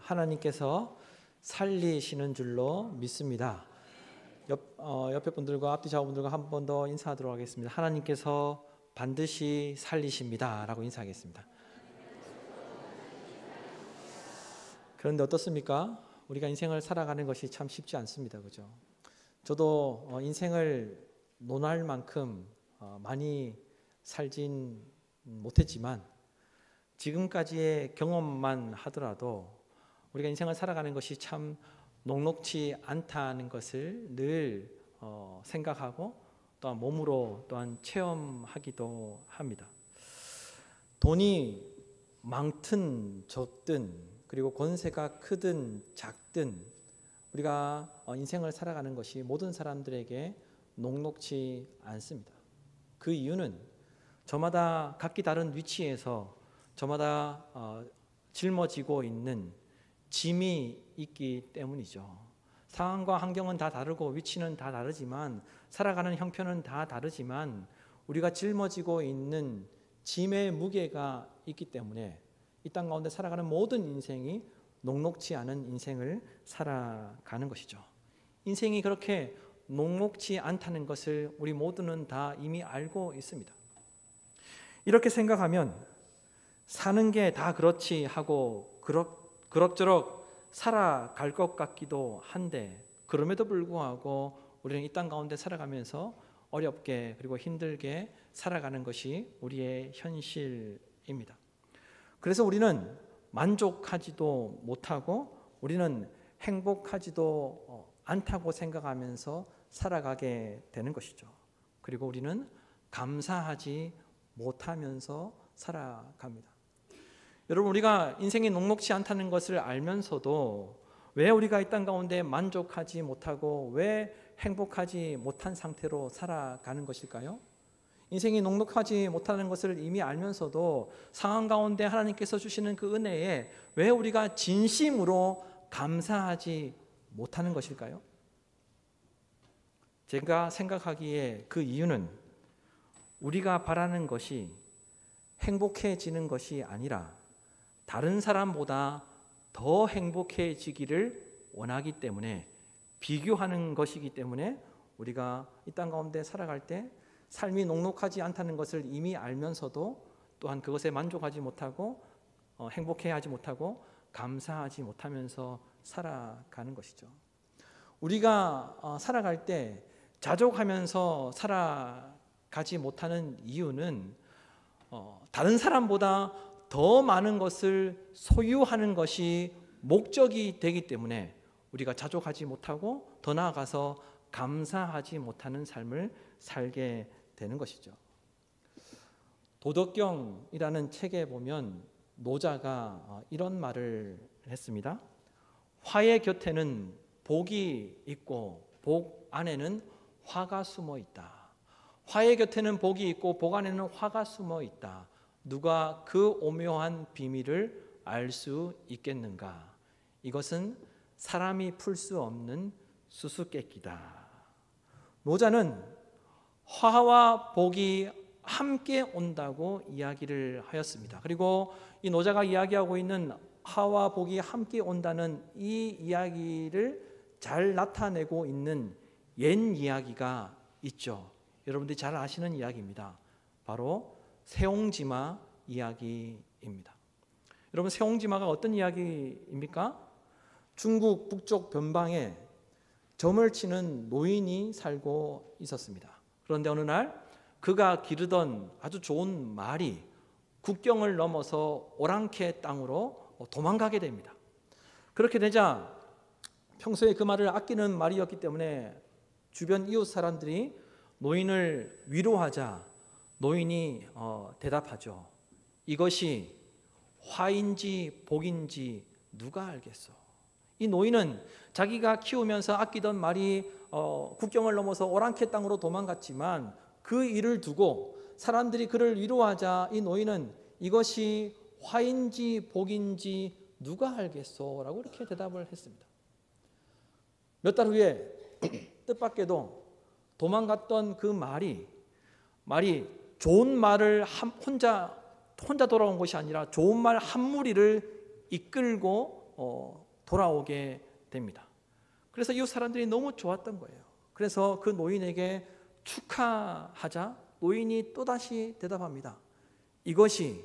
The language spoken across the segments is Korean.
하나님께서 살리시는 줄로 믿습니다. 옆에 분들과 앞뒤 좌우분들과 한 번 더 인사하도록 하겠습니다. 하나님께서 반드시 살리십니다 라고 인사하겠습니다. 그런데 어떻습니까? 우리가 인생을 살아가는 것이 참 쉽지 않습니다. 그죠? 저도 인생을 논할 만큼 많이 살진 못했지만 지금까지의 경험만 하더라도 우리가 인생을 살아가는 것이 참 녹록지 않다는 것을 늘 생각하고 또한 몸으로 또한 체험하기도 합니다. 돈이 많든 적든 그리고 권세가 크든 작든 우리가 인생을 살아가는 것이 모든 사람들에게 녹록지 않습니다. 그 이유는 저마다 각기 다른 위치에서 저마다 짊어지고 있는 짐이 있기 때문이죠. 상황과 환경은 다 다르고 위치는 다 다르지만 살아가는 형편은 다 다르지만 우리가 짊어지고 있는 짐의 무게가 있기 때문에 이 땅 가운데 살아가는 모든 인생이 녹록지 않은 인생을 살아가는 것이죠. 인생이 그렇게 녹록지 않다는 것을 우리 모두는 다 이미 알고 있습니다. 이렇게 생각하면 사는 게 다 그렇지 하고 그럭저럭 살아갈 것 같기도 한데 그럼에도 불구하고 우리는 이 땅 가운데 살아가면서 어렵게 그리고 힘들게 살아가는 것이 우리의 현실입니다. 그래서 우리는 만족하지도 못하고 우리는 행복하지도 않다고 생각하면서 살아가게 되는 것이죠. 그리고 우리는 감사하지 못하면서 살아갑니다. 여러분, 우리가 인생이 녹록지 않다는 것을 알면서도 왜 우리가 이 땅 가운데 만족하지 못하고 왜 행복하지 못한 상태로 살아가는 것일까요? 인생이 녹록하지 못하는 것을 이미 알면서도 상황 가운데 하나님께서 주시는 그 은혜에 왜 우리가 진심으로 감사하지 못하는 것일까요? 제가 생각하기에 그 이유는 우리가 바라는 것이 행복해지는 것이 아니라 다른 사람보다 더 행복해지기를 원하기 때문에 비교하는 것이기 때문에 우리가 이 땅 가운데 살아갈 때 삶이 녹록하지 않다는 것을 이미 알면서도 또한 그것에 만족하지 못하고 행복해하지 못하고 감사하지 못하면서 살아가는 것이죠. 우리가 살아갈 때 자족하면서 살아가지 못하는 이유는 다른 사람보다 더 많은 것을 소유하는 것이 목적이 되기 때문에 우리가 자족하지 못하고 더 나아가서 감사하지 못하는 삶을 살게 되는 것이죠. 도덕경이라는 책에 보면 노자가 이런 말을 했습니다. 화의 곁에는 복이 있고 복 안에는 화가 숨어 있다. 화의 곁에는 복이 있고 복 안에는 화가 숨어 있다. 누가 그 오묘한 비밀을 알 수 있겠는가? 이것은 사람이 풀 수 없는 수수께끼다. 노자는 화와 복이 함께 온다고 이야기를 하였습니다. 그리고 이 노자가 이야기하고 있는 화와 복이 함께 온다는 이 이야기를 잘 나타내고 있는 옛 이야기가 있죠. 여러분들이 잘 아시는 이야기입니다. 바로 세옹지마 이야기입니다. 여러분, 세옹지마가 어떤 이야기입니까? 중국 북쪽 변방에 점을 치는 노인이 살고 있었습니다. 그런데 어느 날 그가 기르던 아주 좋은 말이 국경을 넘어서 오랑캐 땅으로 도망가게 됩니다. 그렇게 되자 평소에 그 말을 아끼는 말이었기 때문에 주변 이웃 사람들이 노인을 위로하자 노인이 대답하죠. 이것이 화인지 복인지 누가 알겠어? 이 노인은 자기가 키우면서 아끼던 말이 국경을 넘어서 오랑캐 땅으로 도망갔지만 그 일을 두고 사람들이 그를 위로하자 이 노인은 이것이 화인지 복인지 누가 알겠소? 라고 이렇게 대답을 했습니다. 몇 달 후에 뜻밖에도 도망갔던 그 말이 좋은 말을 혼자 돌아온 것이 아니라 좋은 말 한 무리를 이끌고 돌아오게 됩니다. 그래서 이웃 사람들이 너무 좋았던 거예요. 그래서 그 노인에게 축하하자 노인이 또다시 대답합니다. 이것이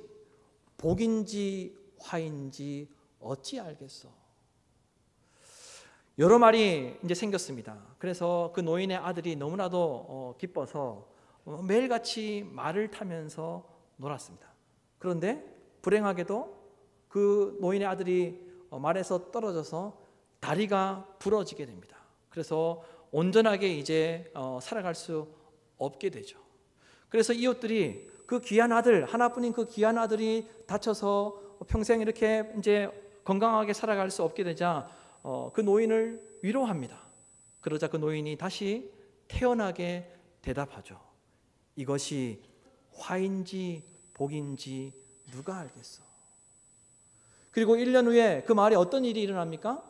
복인지 화인지 어찌 알겠어? 여러 말이 이제 생겼습니다. 그래서 그 노인의 아들이 너무나도 기뻐서 매일같이 말을 타면서 놀았습니다. 그런데 불행하게도 그 노인의 아들이 말에서 떨어져서 다리가 부러지게 됩니다. 그래서 온전하게 이제 살아갈 수 없게 되죠. 그래서 이웃들이 그 귀한 아들, 하나뿐인 그 귀한 아들이 다쳐서 평생 이렇게 이제 건강하게 살아갈 수 없게 되자 그 노인을 위로합니다. 그러자 그 노인이 다시 태연하게 대답하죠. 이것이 화인지 복인지 누가 알겠어? 그리고 1년 후에 그 마을에 어떤 일이 일어납니까?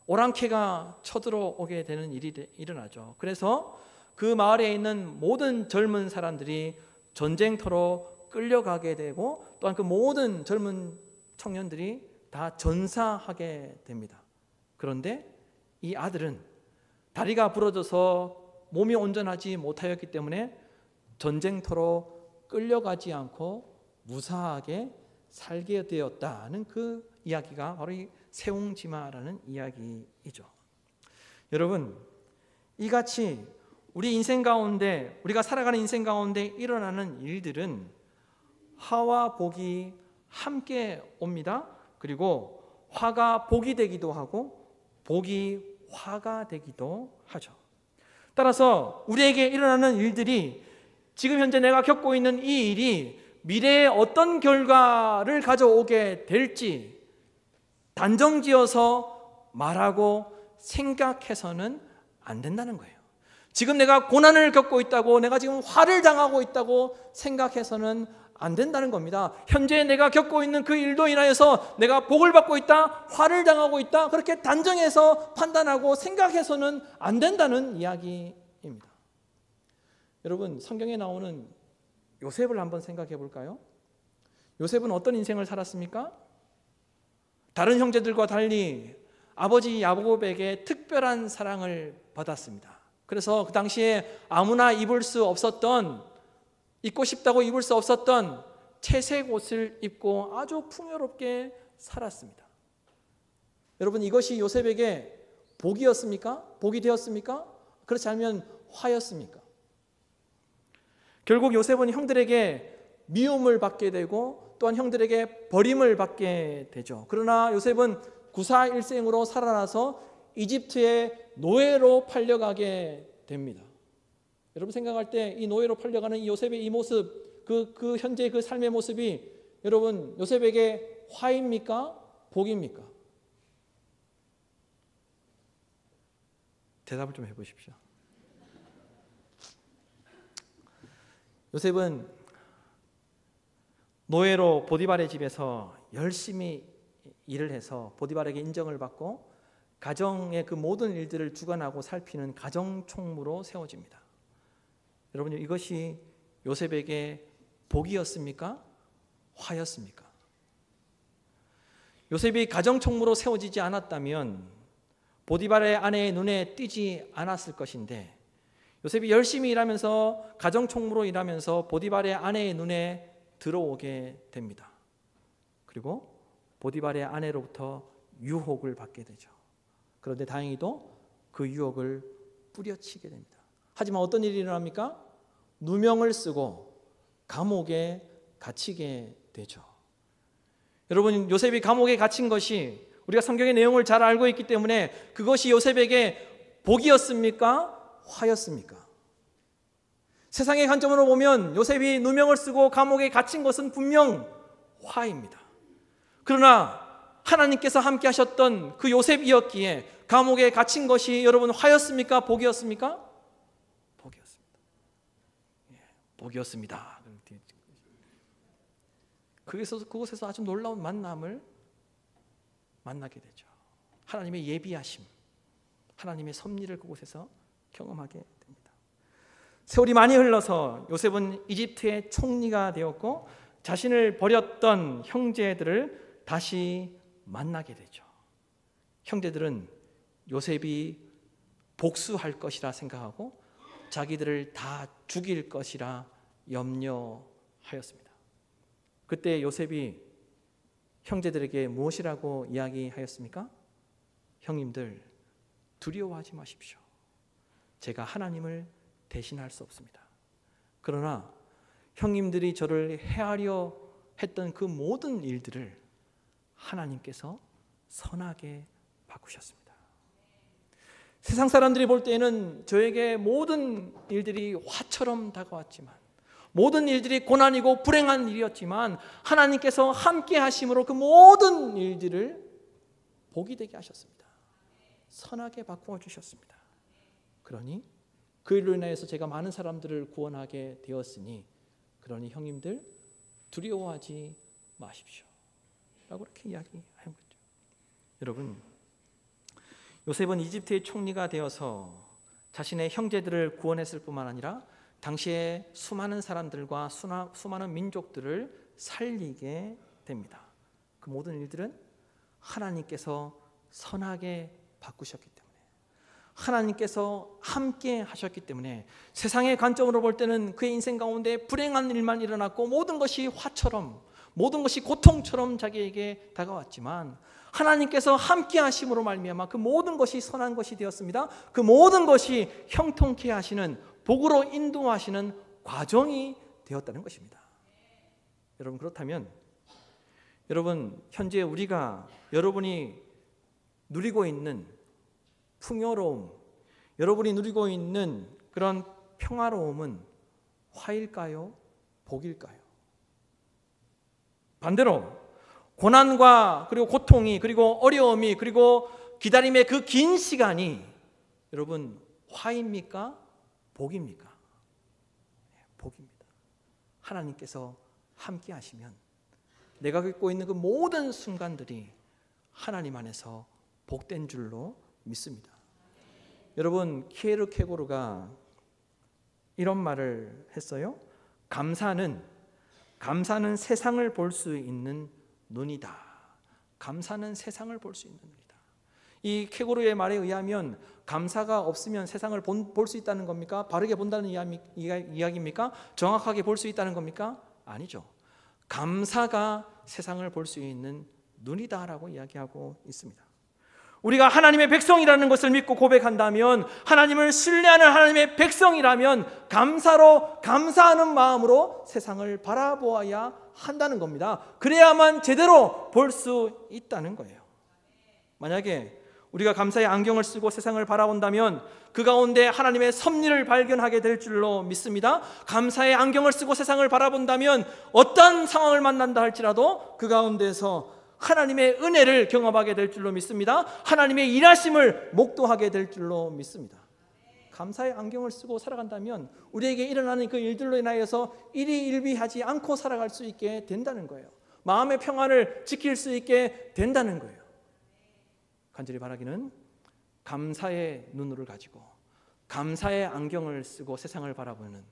오랑캐가 쳐들어오게 되는 일이 일어나죠. 그래서 그 마을에 있는 모든 젊은 사람들이 전쟁터로 끌려가게 되고 또한 그 모든 젊은 청년들이 다 전사하게 됩니다. 그런데 이 아들은 다리가 부러져서 몸이 온전하지 못하였기 때문에 전쟁터로 끌려가지 않고 무사하게 살게 되었다는 그 이야기가 바로 이 세옹지마라는 이야기이죠. 여러분, 이같이 우리 인생 가운데, 우리가 살아가는 인생 가운데 일어나는 일들은 화와 복이 함께 옵니다. 그리고 화가 복이 되기도 하고 복이 화가 되기도 하죠. 따라서 우리에게 일어나는 일들이 지금 현재 내가 겪고 있는 이 일이 미래에 어떤 결과를 가져오게 될지 단정지어서 말하고 생각해서는 안 된다는 거예요. 지금 내가 고난을 겪고 있다고, 내가 지금 화를 당하고 있다고 생각해서는 안 된다는 겁니다. 현재 내가 겪고 있는 그 일로 인하여서 내가 복을 받고 있다, 화를 당하고 있다, 그렇게 단정해서 판단하고 생각해서는 안 된다는 이야기입니다. 여러분, 성경에 나오는 요셉을 한번 생각해 볼까요? 요셉은 어떤 인생을 살았습니까? 다른 형제들과 달리 아버지 야곱에게 특별한 사랑을 받았습니다. 그래서 그 당시에 아무나 입을 수 없었던, 입고 싶다고 입을 수 없었던 채색 옷을 입고 아주 풍요롭게 살았습니다. 여러분, 이것이 요셉에게 복이었습니까? 복이 되었습니까? 그렇지 않으면 화였습니까? 결국 요셉은 형들에게 미움을 받게 되고 또한 형들에게 버림을 받게 되죠. 그러나 요셉은 구사일생으로 살아나서 이집트의 노예로 팔려가게 됩니다. 여러분 생각할 때 이 노예로 팔려가는 이 요셉의 이 모습, 그 현재 그 삶의 모습이 여러분 요셉에게 화입니까? 복입니까? 대답을 좀 해보십시오. 요셉은 노예로 보디발의 집에서 열심히 일을 해서 보디발에게 인정을 받고 가정의 그 모든 일들을 주관하고 살피는 가정총무로 세워집니다. 여러분, 이것이 요셉에게 복이었습니까? 화였습니까? 요셉이 가정총무로 세워지지 않았다면 보디발의 아내의 눈에 띄지 않았을 것인데 요셉이 열심히 일하면서 가정총무로 일하면서 보디발의 아내의 눈에 들어오게 됩니다. 그리고 보디발의 아내로부터 유혹을 받게 되죠. 그런데 다행히도 그 유혹을 뿌려치게 됩니다. 하지만 어떤 일이 일어납니까? 누명을 쓰고 감옥에 갇히게 되죠. 여러분, 요셉이 감옥에 갇힌 것이 우리가 성경의 내용을 잘 알고 있기 때문에 그것이 요셉에게 복이었습니까? 화였습니까? 세상의 관점으로 보면 요셉이 누명을 쓰고 감옥에 갇힌 것은 분명 화입니다. 그러나 하나님께서 함께 하셨던 그 요셉이었기에 감옥에 갇힌 것이 여러분 화였습니까? 복이었습니까? 복이었습니다. 복이었습니다. 그곳에서 아주 놀라운 만남을 만나게 되죠. 하나님의 예비하심, 하나님의 섭리를 그곳에서 경험하게 됩니다. 세월이 많이 흘러서 요셉은 이집트의 총리가 되었고 자신을 버렸던 형제들을 다시 만나게 되죠. 형제들은 요셉이 복수할 것이라 생각하고 자기들을 다 죽일 것이라 염려하였습니다. 그때 요셉이 형제들에게 무엇이라고 이야기하였습니까? 형님들, 두려워하지 마십시오. 제가 하나님을 대신할 수 없습니다. 그러나 형님들이 저를 해하려 했던 그 모든 일들을 하나님께서 선하게 바꾸셨습니다. 세상 사람들이 볼 때에는 저에게 모든 일들이 화처럼 다가왔지만, 모든 일들이 고난이고 불행한 일이었지만 하나님께서 함께 하심으로 그 모든 일들을 복이 되게 하셨습니다. 선하게 바꾸어 주셨습니다. 그러니 그 일로 인하여서 제가 많은 사람들을 구원하게 되었으니, 그러니 형님들 두려워하지 마십시오 라고 이렇게 이야기한 거죠. 여러분, 요셉은 이집트의 총리가 되어서 자신의 형제들을 구원했을 뿐만 아니라 당시에 수많은 사람들과 수많은 민족들을 살리게 됩니다. 그 모든 일들은 하나님께서 선하게 바꾸셨기 때문에, 하나님께서 함께 하셨기 때문에, 세상의 관점으로 볼 때는 그의 인생 가운데 불행한 일만 일어났고 모든 것이 화처럼, 모든 것이 고통처럼 자기에게 다가왔지만 하나님께서 함께 하심으로 말미암아 그 모든 것이 선한 것이 되었습니다. 그 모든 것이 형통케 하시는, 복으로 인도하시는 과정이 되었다는 것입니다. 여러분, 그렇다면 여러분, 현재 우리가, 여러분이 누리고 있는 풍요로움, 여러분이 누리고 있는 그런 평화로움은 화일까요? 복일까요? 반대로 고난과 그리고 고통이, 그리고 어려움이, 그리고 기다림의 그 긴 시간이 여러분 화입니까? 복입니까? 복입니다. 하나님께서 함께 하시면 내가 겪고 있는 그 모든 순간들이 하나님 안에서 복된 줄로 믿습니다. 여러분, 키에르케고르가 이런 말을 했어요. 감사는 세상을 볼 수 있는 눈이다. 감사는 세상을 볼 수 있는 눈이다. 이 케고르의 말에 의하면 감사가 없으면 세상을 볼 수 있다는 겁니까? 바르게 본다는 이야기입니까? 정확하게 볼 수 있다는 겁니까? 아니죠. 감사가 세상을 볼 수 있는 눈이다라고 이야기하고 있습니다. 우리가 하나님의 백성이라는 것을 믿고 고백한다면, 하나님을 신뢰하는 하나님의 백성이라면 감사로, 감사하는 마음으로 세상을 바라보아야 한다는 겁니다. 그래야만 제대로 볼 수 있다는 거예요. 만약에 우리가 감사의 안경을 쓰고 세상을 바라본다면 그 가운데 하나님의 섭리를 발견하게 될 줄로 믿습니다. 감사의 안경을 쓰고 세상을 바라본다면 어떤 상황을 만난다 할지라도 그 가운데서 하나님의 은혜를 경험하게 될 줄로 믿습니다. 하나님의 일하심을 목도하게 될 줄로 믿습니다. 감사의 안경을 쓰고 살아간다면 우리에게 일어나는 그 일들로 인하여서 일희일비하지 않고 살아갈 수 있게 된다는 거예요. 마음의 평안을 지킬 수 있게 된다는 거예요. 간절히 바라기는 감사의 눈을 가지고 감사의 안경을 쓰고 세상을 바라보는,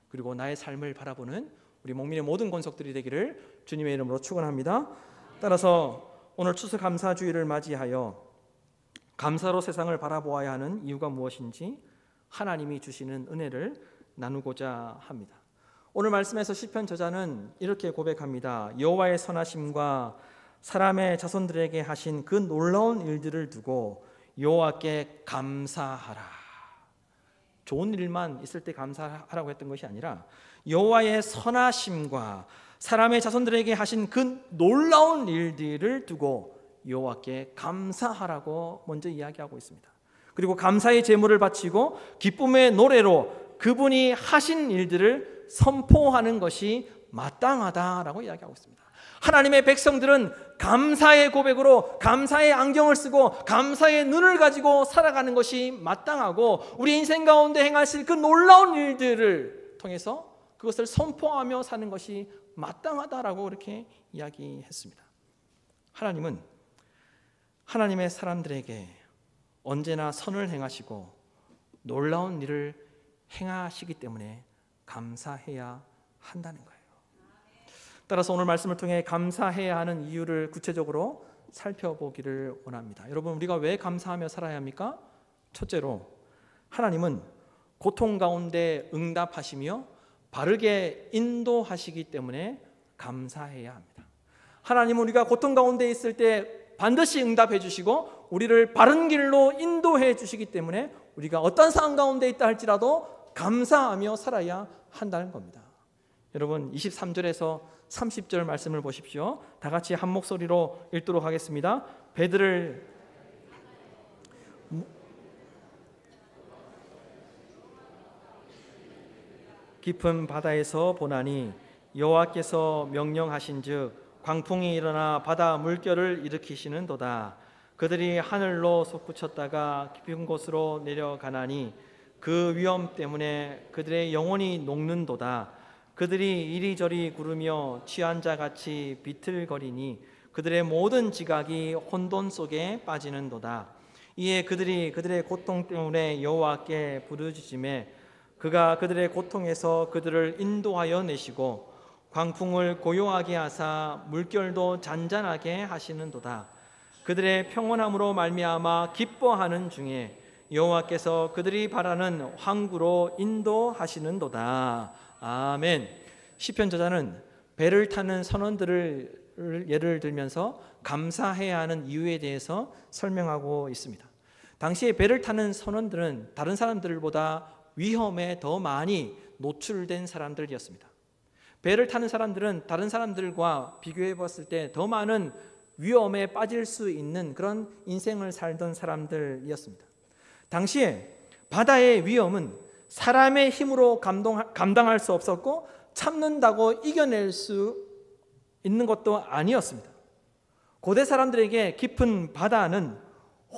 그리고 나의 삶을 바라보는 우리 목민의 모든 권속들이 되기를 주님의 이름으로 축원합니다. 따라서 오늘 추수감사주일을 맞이하여 감사로 세상을 바라보아야 하는 이유가 무엇인지 하나님이 주시는 은혜를 나누고자 합니다. 오늘 말씀에서 시편 저자는 이렇게 고백합니다. 여호와의 선하심과 사람의 자손들에게 하신 그 놀라운 일들을 두고 여호와께 감사하라. 좋은 일만 있을 때 감사하라고 했던 것이 아니라 여호와의 선하심과 사람의 자손들에게 하신 그 놀라운 일들을 두고 여호와께 감사하라고 먼저 이야기하고 있습니다. 그리고 감사의 제물을 바치고 기쁨의 노래로 그분이 하신 일들을 선포하는 것이 마땅하다라고 이야기하고 있습니다. 하나님의 백성들은 감사의 고백으로 감사의 안경을 쓰고 감사의 눈을 가지고 살아가는 것이 마땅하고, 우리 인생 가운데 행하실 그 놀라운 일들을 통해서 그것을 선포하며 사는 것이 마땅하다라고 이렇게 이야기했습니다. 하나님은 하나님의 사람들에게 언제나 선을 행하시고 놀라운 일을 행하시기 때문에 감사해야 한다는 거예요. 따라서 오늘 말씀을 통해 감사해야 하는 이유를 구체적으로 살펴보기를 원합니다. 여러분, 우리가 왜 감사하며 살아야 합니까? 첫째로, 하나님은 고통 가운데 응답하시며 바르게 인도하시기 때문에 감사해야 합니다. 하나님은 우리가 고통 가운데 있을 때 반드시 응답해 주시고 우리를 바른 길로 인도해 주시기 때문에 우리가 어떤 상황 가운데 있다 할지라도 감사하며 살아야 한다는 겁니다. 여러분, 23절에서 30절 말씀을 보십시오. 다 같이 한 목소리로 읽도록 하겠습니다. 배들을 깊은 바다에서 보나니 여호와께서 명령하신즉 광풍이 일어나 바다 물결을 일으키시는도다. 그들이 하늘로 솟구쳤다가 깊은 곳으로 내려가나니 그 위험 때문에 그들의 영혼이 녹는도다. 그들이 이리저리 구르며 취한 자같이 비틀거리니 그들의 모든 지각이 혼돈 속에 빠지는도다. 이에 그들이 그들의 고통 때문에 여호와께 부르짖으매 그가 그들의 고통에서 그들을 인도하여 내시고 광풍을 고요하게 하사 물결도 잔잔하게 하시는도다. 그들의 평온함으로 말미암아 기뻐하는 중에 여호와께서 그들이 바라는 항구로 인도하시는도다. 아멘. 시편 저자는 배를 타는 선원들을 예를 들면서 감사해야 하는 이유에 대해서 설명하고 있습니다. 당시에 배를 타는 선원들은 다른 사람들보다 위험에 더 많이 노출된 사람들이었습니다. 배를 타는 사람들은 다른 사람들과 비교해 봤을 때 더 많은 위험에 빠질 수 있는 그런 인생을 살던 사람들이었습니다. 당시에 바다의 위험은 사람의 힘으로 감당할 수 없었고 참는다고 이겨낼 수 있는 것도 아니었습니다. 고대 사람들에게 깊은 바다는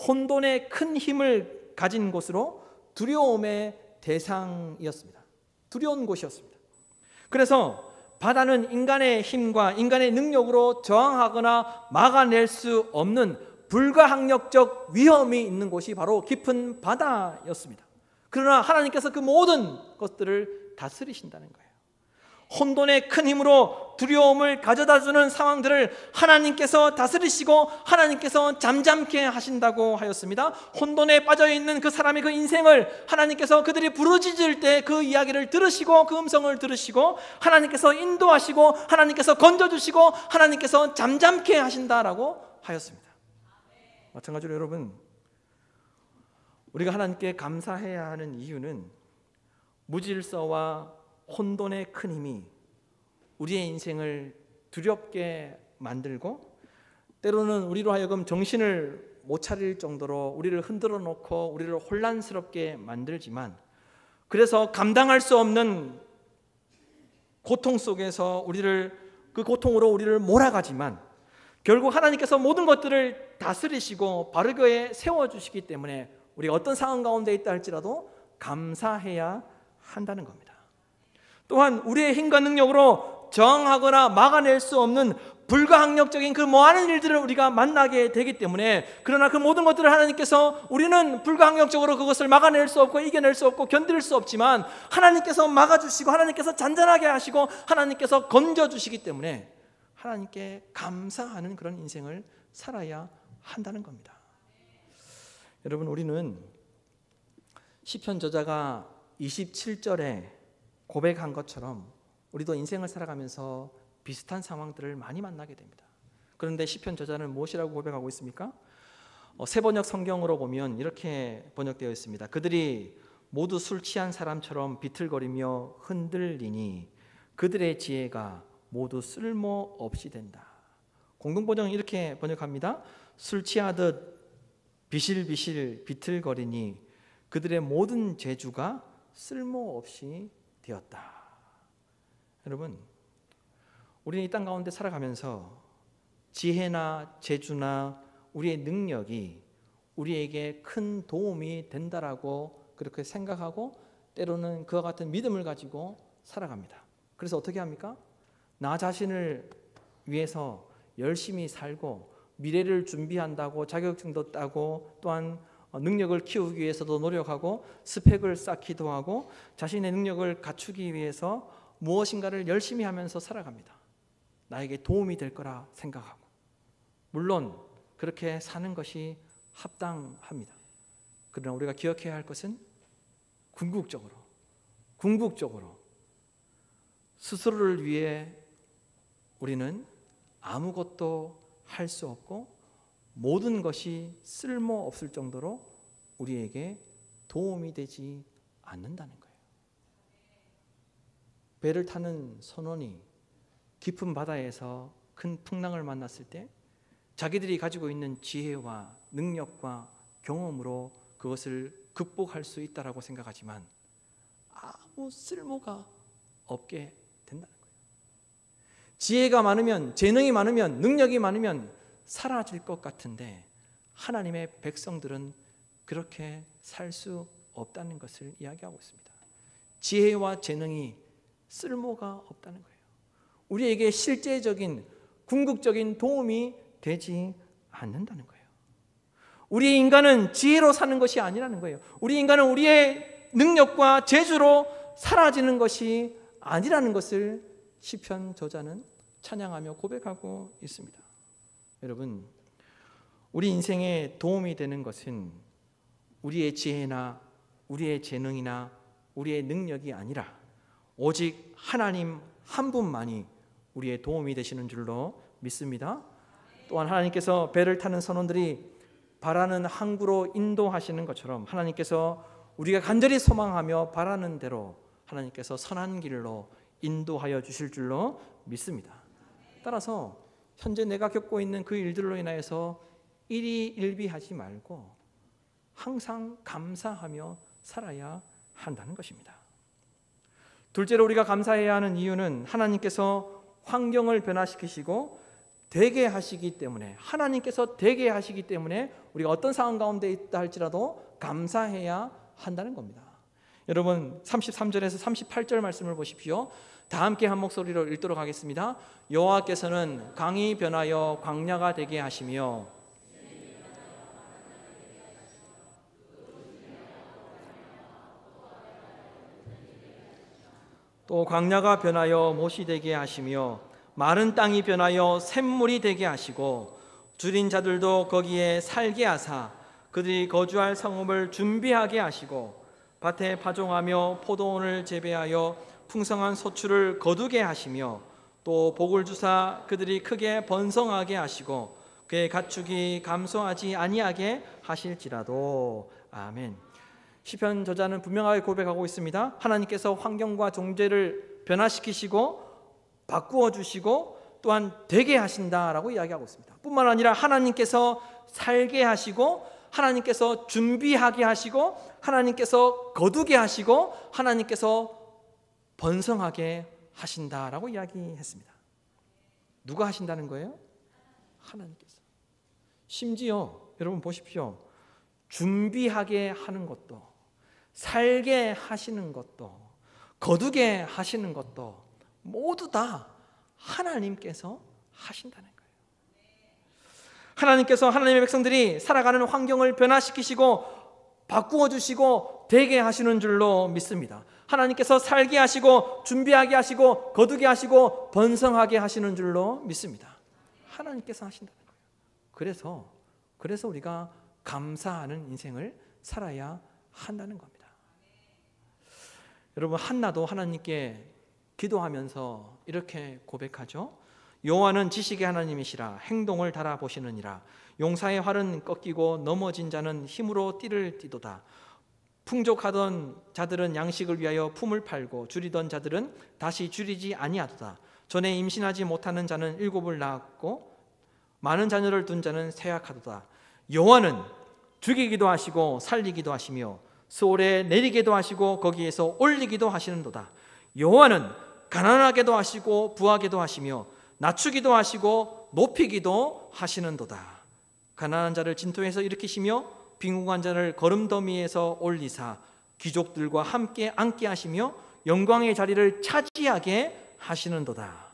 혼돈의 큰 힘을 가진 곳으로 두려움의 대상이었습니다. 두려운 곳이었습니다. 그래서 바다는 인간의 힘과 인간의 능력으로 저항하거나 막아낼 수 없는 불가항력적 위험이 있는 곳이 바로 깊은 바다였습니다. 그러나 하나님께서 그 모든 것들을 다스리신다는 거예요. 혼돈의 큰 힘으로 두려움을 가져다주는 상황들을 하나님께서 다스리시고 하나님께서 잠잠케 하신다고 하였습니다. 혼돈에 빠져있는 그 사람의 그 인생을 하나님께서 그들이 부르짖을 때 그 이야기를 들으시고 그 음성을 들으시고 하나님께서 인도하시고 하나님께서 건져주시고 하나님께서 잠잠케 하신다라고 하였습니다. 마찬가지로 여러분, 우리가 하나님께 감사해야 하는 이유는 무질서와 혼돈의 큰 힘이 우리의 인생을 두렵게 만들고 때로는 우리로 하여금 정신을 못 차릴 정도로 우리를 흔들어 놓고 우리를 혼란스럽게 만들지만, 그래서 감당할 수 없는 고통 속에서 그 고통으로 우리를 몰아가지만 결국 하나님께서 모든 것들을 다스리시고 바르게 세워주시기 때문에 우리가 어떤 상황 가운데 있다 할지라도 감사해야 한다는 겁니다. 또한 우리의 힘과 능력으로 저항하거나 막아낼 수 없는 불가항력적인 그 많은 일들을 우리가 만나게 되기 때문에, 그러나 그 모든 것들을 하나님께서, 우리는 불가항력적으로 그것을 막아낼 수 없고 이겨낼 수 없고 견딜 수 없지만 하나님께서 막아주시고 하나님께서 잔잔하게 하시고 하나님께서 건져주시기 때문에 하나님께 감사하는 그런 인생을 살아야 한다는 겁니다. 여러분, 우리는 시편 저자가 27절에 고백한 것처럼 우리도 인생을 살아가면서 비슷한 상황들을 많이 만나게 됩니다. 그런데 시편 저자는 무엇이라고 고백하고 있습니까? 세번역 성경으로 보면 이렇게 번역되어 있습니다. 그들이 모두 술 취한 사람처럼 비틀거리며 흔들리니 그들의 지혜가 모두 쓸모없이 된다. 공동번역은 이렇게 번역합니다. 술 취하듯 비실비실 비틀거리니 그들의 모든 재주가 쓸모없이 되었다. 여러분, 우리는 이 땅 가운데 살아가면서 지혜나 재주나 우리의 능력이 우리에게 큰 도움이 된다라고 그렇게 생각하고 때로는 그와 같은 믿음을 가지고 살아갑니다. 그래서 어떻게 합니까? 나 자신을 위해서 열심히 살고 미래를 준비한다고 자격증도 따고 또한 능력을 키우기 위해서도 노력하고 스펙을 쌓기도 하고 자신의 능력을 갖추기 위해서 무엇인가를 열심히 하면서 살아갑니다. 나에게 도움이 될 거라 생각하고, 물론 그렇게 사는 것이 합당합니다. 그러나 우리가 기억해야 할 것은 궁극적으로 스스로를 위해 우리는 아무것도 할 수 없고 모든 것이 쓸모없을 정도로 우리에게 도움이 되지 않는다는 거예요. 배를 타는 선원이 깊은 바다에서 큰 풍랑을 만났을 때 자기들이 가지고 있는 지혜와 능력과 경험으로 그것을 극복할 수 있다라고 생각하지만 아무 쓸모가 없게 된다는 거예요. 지혜가 많으면, 재능이 많으면, 능력이 많으면 사라질 것 같은데 하나님의 백성들은 그렇게 살 수 없다는 것을 이야기하고 있습니다. 지혜와 재능이 쓸모가 없다는 거예요. 우리에게 실제적인 궁극적인 도움이 되지 않는다는 거예요. 우리 인간은 지혜로 사는 것이 아니라는 거예요. 우리 인간은 우리의 능력과 재주로 사라지는 것이 아니라는 것을 시편 저자는 찬양하며 고백하고 있습니다. 여러분, 우리 인생에 도움이 되는 것은 우리의 지혜나 우리의 재능이나 우리의 능력이 아니라 오직 하나님 한 분만이 우리의 도움이 되시는 줄로 믿습니다. 또한 하나님께서 배를 타는 선원들이 바라는 항구로 인도하시는 것처럼 하나님께서 우리가 간절히 소망하며 바라는 대로 하나님께서 선한 길로 인도하여 주실 줄로 믿습니다. 따라서 현재 내가 겪고 있는 그 일들로 인하여서 일희일비하지 말고 항상 감사하며 살아야 한다는 것입니다. 둘째로 우리가 감사해야 하는 이유는 하나님께서 환경을 변화시키시고 되게 하시기 때문에, 하나님께서 되게 하시기 때문에 우리가 어떤 상황 가운데 있다 할지라도 감사해야 한다는 겁니다. 여러분 33절에서 38절 말씀을 보십시오. 다 함께 한 목소리로 읽도록 하겠습니다. 여호와께서는 강이 변하여 광야가 되게 하시며 또 광야가 변하여 못이 되게 하시며 마른 땅이 변하여 샘물이 되게 하시고 줄인 자들도 거기에 살게 하사 그들이 거주할 성읍을 준비하게 하시고 밭에 파종하며 포도원을 재배하여 풍성한 소출을 거두게 하시며 또 복을 주사 그들이 크게 번성하게 하시고 그의 가축이 감소하지 아니하게 하실지라도. 아멘. 시편 저자는 분명하게 고백하고 있습니다. 하나님께서 환경과 존재를 변화시키시고 바꾸어 주시고 또한 되게 하신다라고 이야기하고 있습니다. 뿐만 아니라 하나님께서 살게 하시고 하나님께서 준비하게 하시고 하나님께서 거두게 하시고 하나님께서 번성하게 하신다라고 이야기했습니다. 누가 하신다는 거예요? 하나님께서. 심지어 여러분 보십시오. 준비하게 하는 것도, 살게 하시는 것도, 거두게 하시는 것도 모두 다 하나님께서 하신다는 거예요. 하나님께서 하나님의 백성들이 살아가는 환경을 변화시키시고 바꾸어 주시고 되게 하시는 줄로 믿습니다. 하나님께서 살게 하시고 준비하게 하시고 거두게 하시고 번성하게 하시는 줄로 믿습니다. 하나님께서 하신다는 거예요. 그래서 우리가 감사하는 인생을 살아야 한다는 겁니다. 여러분, 한나도 하나님께 기도하면서 이렇게 고백하죠. 여호와는 지식의 하나님이시라 행동을 달아보시느니라. 용사의 활은 꺾이고 넘어진 자는 힘으로 띠를 띠도다. 풍족하던 자들은 양식을 위하여 품을 팔고 줄이던 자들은 다시 줄이지 아니하도다. 전에 임신하지 못하는 자는 7을 낳았고 많은 자녀를 둔 자는 쇠약하도다. 여호와는 죽이기도 하시고 살리기도 하시며 소홀에 내리기도 하시고 거기에서 올리기도 하시는도다. 여호와는 가난하게도 하시고 부하게도 하시며 낮추기도 하시고 높이기도 하시는도다. 가난한 자를 진토에서 일으키시며 빈궁한 자를 거름더미에서 올리사 귀족들과 함께 앉게 하시며 영광의 자리를 차지하게 하시는도다.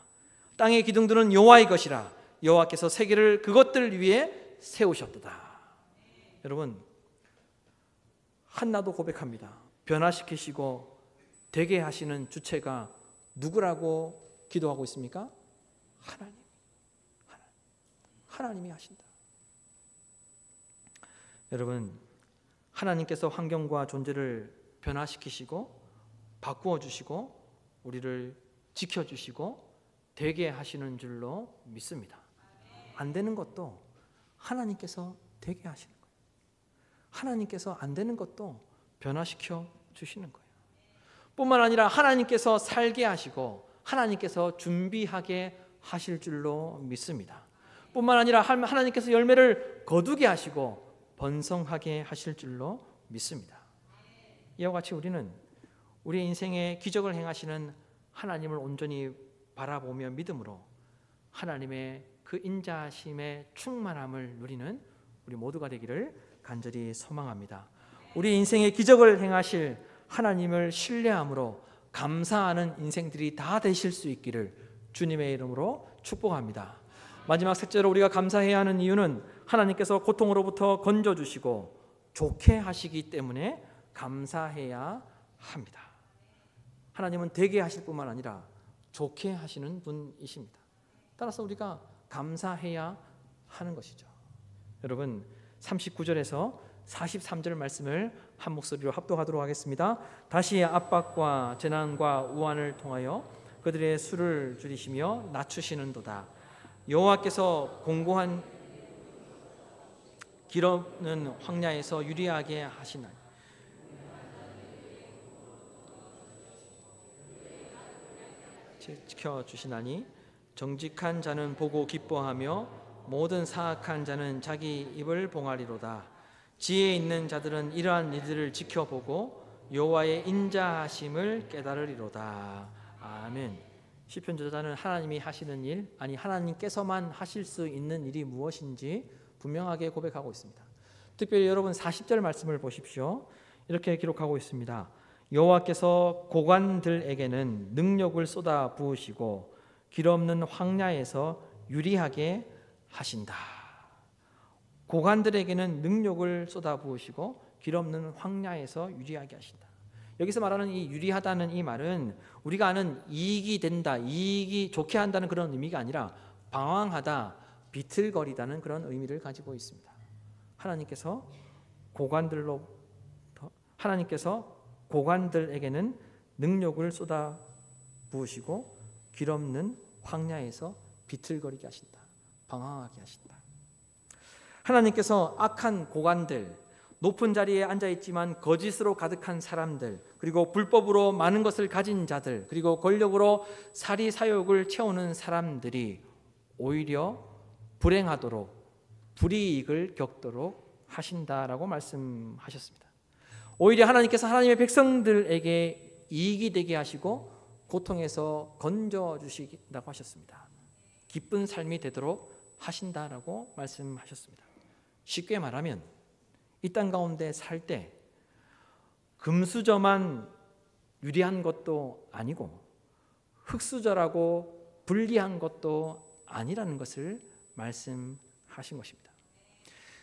땅의 기둥들은 여호와의 것이라 여호와께서 세계를 그것들 위에 세우셨도다. 여러분, 한나도 고백합니다. 변화시키시고 되게 하시는 주체가 누구라고 기도하고 있습니까? 하나님이 하신다. 여러분, 하나님께서 환경과 존재를 변화시키시고 바꾸어 주시고 우리를 지켜주시고 되게 하시는 줄로 믿습니다. 안 되는 것도 하나님께서 되게 하시는 거예요. 하나님께서 안 되는 것도 변화시켜 주시는 거예요. 뿐만 아니라 하나님께서 살게 하시고 하나님께서 준비하게 하실 줄로 믿습니다. 뿐만 아니라 하나님께서 열매를 거두게 하시고 번성하게 하실 줄로 믿습니다. 이와 같이 우리는 우리의 인생에 기적을 행하시는 하나님을 온전히 바라보며 믿음으로 하나님의 그 인자하심의 충만함을 누리는 우리 모두가 되기를 간절히 소망합니다. 우리 인생에 기적을 행하실 하나님을 신뢰함으로 감사하는 인생들이 다 되실 수 있기를 주님의 이름으로 축복합니다. 마지막 셋째로 우리가 감사해야 하는 이유는 하나님께서 고통으로부터 건져주시고 좋게 하시기 때문에 감사해야 합니다. 하나님은 되게 하실 뿐만 아니라 좋게 하시는 분이십니다. 따라서 우리가 감사해야 하는 것이죠. 여러분, 39절에서 43절 말씀을 한 목소리로 합독하도록 하겠습니다. 다시 압박과 재난과 우환을 통하여 그들의 수를 줄이시며 낮추시는도다. 여호와께서 공고한 길 없는 황야에서 유리하게 하시나니 지켜주시나니 정직한 자는 보고 기뻐하며 모든 사악한 자는 자기 입을 봉하리로다. 지혜 있는 자들은 이러한 일들을 지켜보고 여호와의 인자하심을 깨달으리로다. 아멘. 시편 저자는 하나님이 하시는 일, 아니 하나님께서만 하실 수 있는 일이 무엇인지 분명하게 고백하고 있습니다. 특별히 여러분 40절 말씀을 보십시오. 이렇게 기록하고 있습니다. 여호와께서 고관들에게는 능력을 쏟아 부으시고 길 없는 황야에서 유리하게 하신다. 고관들에게는 능력을 쏟아 부으시고 길 없는 황야에서 유리하게 하신다. 여기서 말하는 이 유리하다는 이 말은 우리가 아는 이익이 된다, 이익이 좋게 한다는 그런 의미가 아니라 방황하다, 비틀거리다는 그런 의미를 가지고 있습니다. 하나님께서 고관들에게는 능력을 쏟아 부으시고 길 없는 황야에서 비틀거리게 하신다, 방황하게 하신다. 하나님께서 악한 고관들, 높은 자리에 앉아있지만 거짓으로 가득한 사람들, 그리고 불법으로 많은 것을 가진 자들, 그리고 권력으로 사리사욕을 채우는 사람들이 오히려 불행하도록 불이익을 겪도록 하신다라고 말씀하셨습니다. 오히려 하나님께서 하나님의 백성들에게 이익이 되게 하시고 고통에서 건져주신다고 하셨습니다. 기쁜 삶이 되도록 하신다라고 말씀하셨습니다. 쉽게 말하면 이 땅 가운데 살 때 금수저만 유리한 것도 아니고 흙수저라고 불리한 것도 아니라는 것을 말씀하신 것입니다.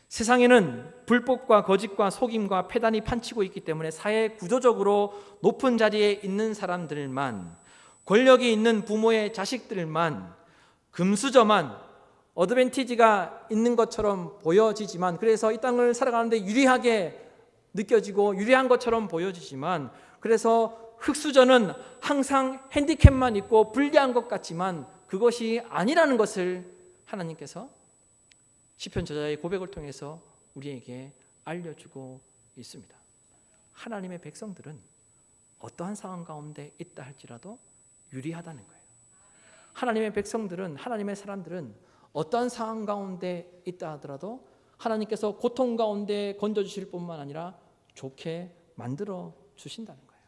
세상에는 불법과 거짓과 속임과 패단이 판치고 있기 때문에 사회 구조적으로 높은 자리에 있는 사람들만, 권력이 있는 부모의 자식들만, 금수저만 어드밴티지가 있는 것처럼 보여지지만, 그래서 이 땅을 살아가는데 유리하게 느껴지고 유리한 것처럼 보여지지만, 그래서 흙수저는 항상 핸디캡만 있고 불리한 것 같지만 그것이 아니라는 것을 하나님께서 시편 저자의 고백을 통해서 우리에게 알려주고 있습니다. 하나님의 백성들은 어떠한 상황 가운데 있다 할지라도 유리하다는 거예요. 하나님의 백성들은, 하나님의 사람들은 어떠한 상황 가운데 있다 하더라도 하나님께서 고통 가운데 건져주실 뿐만 아니라 좋게 만들어 주신다는 거예요.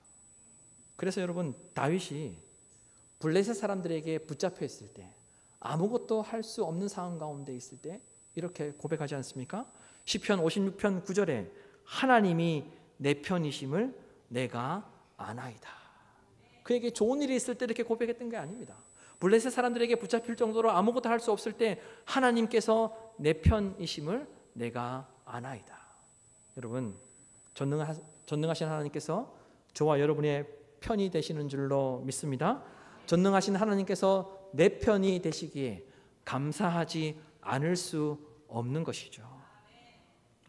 그래서 여러분, 다윗이 블레셋 사람들에게 붙잡혀 있을 때, 아무것도 할 수 없는 상황 가운데 있을 때 이렇게 고백하지 않습니까? 시편 56편 9절에 하나님이 내 편이심을 내가 아나이다. 그에게 좋은 일이 있을 때 이렇게 고백했던 게 아닙니다. 블레셋 사람들에게 붙잡힐 정도로 아무것도 할 수 없을 때 하나님께서 내 편이심을 내가 아나이다. 여러분, 전능하신 하나님께서 저와 여러분의 편이 되시는 줄로 믿습니다. 전능하신 하나님께서 내 편이 되시기에 감사하지 않을 수 없는 것이죠.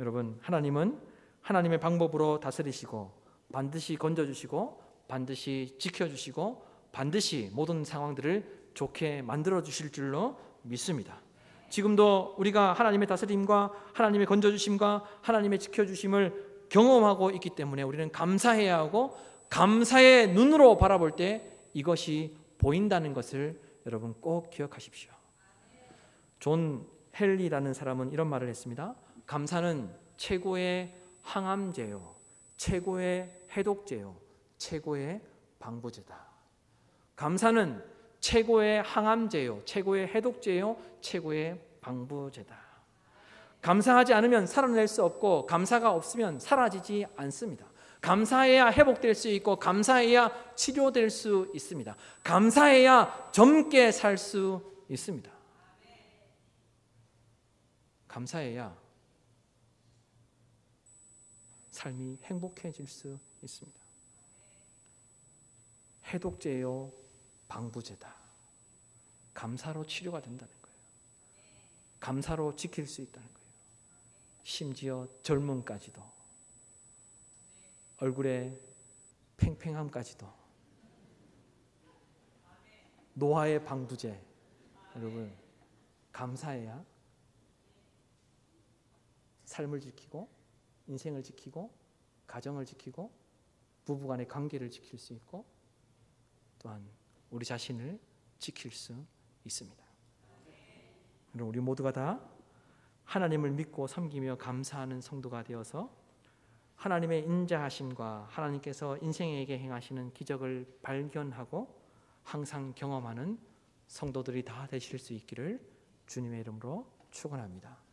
여러분, 하나님은 하나님의 방법으로 다스리시고 반드시 건져주시고 반드시 지켜주시고 반드시 모든 상황들을 좋게 만들어 주실 줄로 믿습니다. 지금도 우리가 하나님의 다스림과 하나님의 건져주심과 하나님의 지켜주심을 경험하고 있기 때문에 우리는 감사해야 하고, 감사의 눈으로 바라볼 때 이것이 보인다는 것을 여러분 꼭 기억하십시오. 존 헨리라는 사람은 이런 말을 했습니다. 감사는 최고의 항암제요, 최고의 해독제요, 최고의 방부제다. 감사는 최고의 항암제요, 최고의 해독제요, 최고의 방부제다. 감사하지 않으면 살아낼 수 없고, 감사가 없으면 사라지지 않습니다. 감사해야 회복될 수 있고, 감사해야 치료될 수 있습니다. 감사해야 젊게 살 수 있습니다. 감사해야 삶이 행복해질 수 있습니다. 해독제요, 방부제다. 감사로 치료가 된다는 거예요. 감사로 지킬 수 있다는 거예요. 심지어 젊음까지도, 얼굴에 팽팽함까지도, 노화의 방부제. 여러분, 감사해야 삶을 지키고 인생을 지키고 가정을 지키고 부부간의 관계를 지킬 수 있고 또한 우리 자신을 지킬 수 있습니다. 그럼 우리 모두가 다 하나님을 믿고 섬기며 감사하는 성도가 되어서 하나님의 인자하심과 하나님께서 인생에게 행하시는 기적을 발견하고 항상 경험하는 성도들이 다 되실 수 있기를 주님의 이름으로 축원합니다.